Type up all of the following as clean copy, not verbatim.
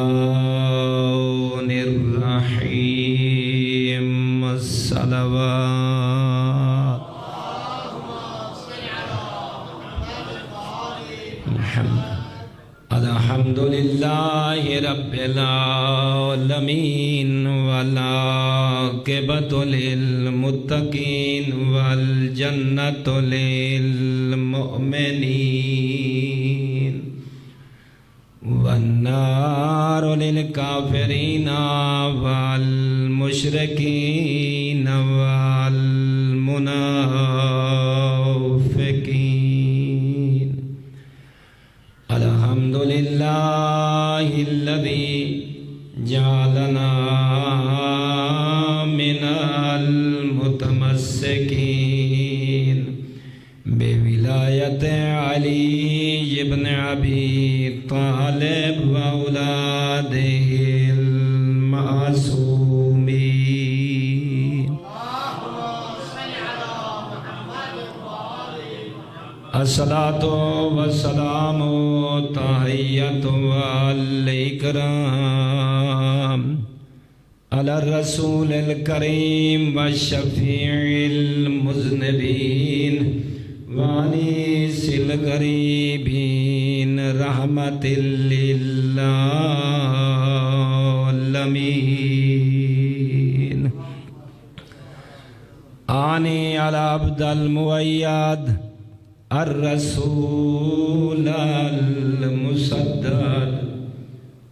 الرحمن الرحيم الصلوات الحمد لله رب العالمين والعاقبة للمتقين والجنة للمؤمنين والنار للكافرين والمشركين والمنافقين. الحمد لله الذي جعلنا من المتمسكين بولاية علي بن أبي طالب وأولاده المعصومين. الصلاة والسلام تحية والإكرام على الرسول الكريم والشفيع المذنبين وانيس الغريبين رحمة للعالمين. آني على عبد المؤيد الرسول المسدد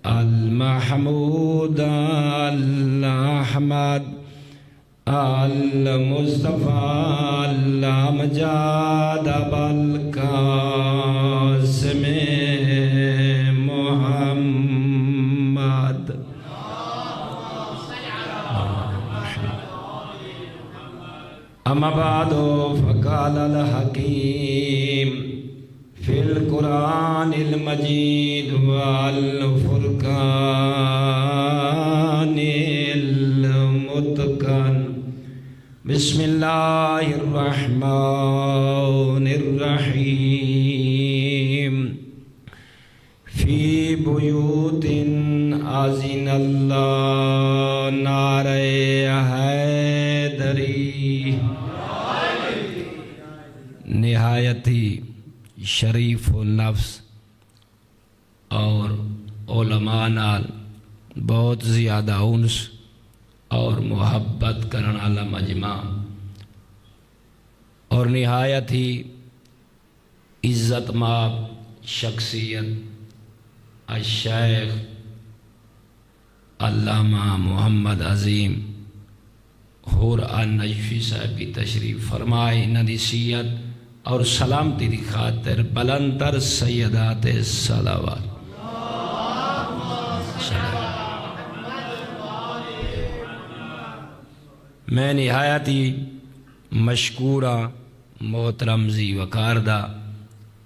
المحمود الأحمد المصطفى الأمجد أبا القاسم محمد. أما بعد فقال الحكيم في القرآن المجيد والفرقان المتقن. بسم الله الرحمن الرحيم. في بيوت أذن الله نعرہ حیدری. نہایت ہی شریف و نفس اور علماء نال بہت زیادہ انس اور محبت کرنا والا مجمع اور نہایت ہی عزت مآب شخصیت الشیخ علامہ محمد عظیم حور النجفی صاحب کی تشریف فرمائے. انہاں دی سیت اور سلامتی دی خاطر بلندر سیدات صلوات. میں نہایت ہی مشکورہ محترم زی وکاردہ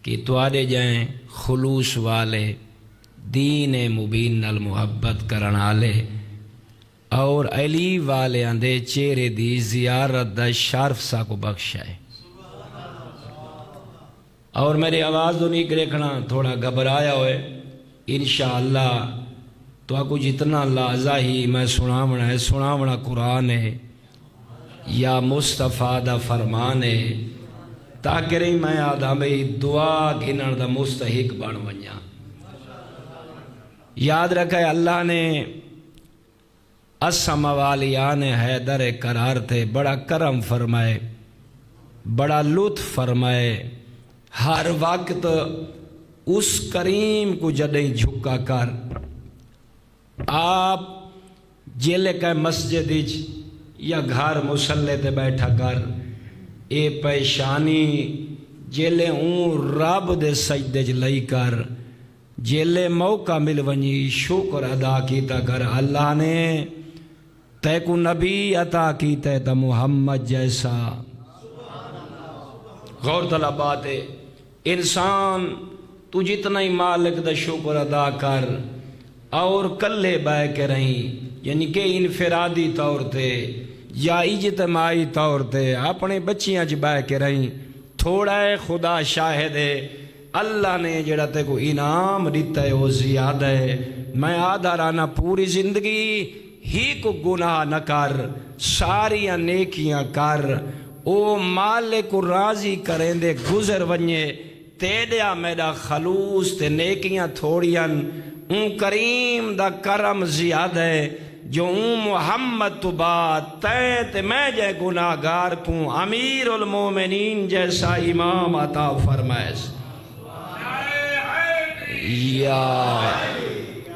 کہ توارے جائیں خلوص والے دین مبین نال محبت کرن والے اور علی والے اندے چہرے دی زیارت دا شرف سا کو بخشائے. اور میری آواز تو نہیں رکھنا تھوڑا گھبرایا ہوئے انشاءاللہ تو آپ جتنا لازہ ہی میں سناونا ہے سناونا قرآن ہے یا مصطفیٰ دا فرمان ہے تاکہ رہی میں آدھا بھئی دعا گھنر دا مستحق بن ونیا. یاد رکھے اللہ نے اسم والیان حیدر قرار تھے بڑا کرم فرمائے بڑا لطف فرمائے. ہر وقت اس کریم کو جدیں جھکا کر آپ جیلے کا مسجد یا گھر مسلح تے بیٹھا کر اے پیشانی جیلے رب دے سجدے لئی کر جیلے موقع مل ونی شکر ادا کیتا کر. اللہ نے تے کو نبی عطا کیتے تا محمد جیسا. غور طلب بات ہے انسان تو جتنا ہی مالک دا شکر ادا کر اور کلے بہ کے رہیں یعنی کہ انفرادی طور تے یا اجتماعی طور تے اپنے بچیاں بہ کے رہیں تھوڑا ہے خدا شاہد ہے اللہ نے جڑا تے کو انعام دیتا ہے وہ زیادہ ہے. میں آدھا رانا پوری زندگی ہی کو گناہ نہ کر، ساریاں نیکیاں کر، او مالک کو راضی کریں دے گزر ونجے تیڈیا میڈا خلوص تے نیکیاں تھوڑیاں. اون کریم دا کرم زیادہ ہے جو اون محمد تو بعد تے میں جے گناہگار کوں امیر المومنین جیسا امام عطا فرمائے. یا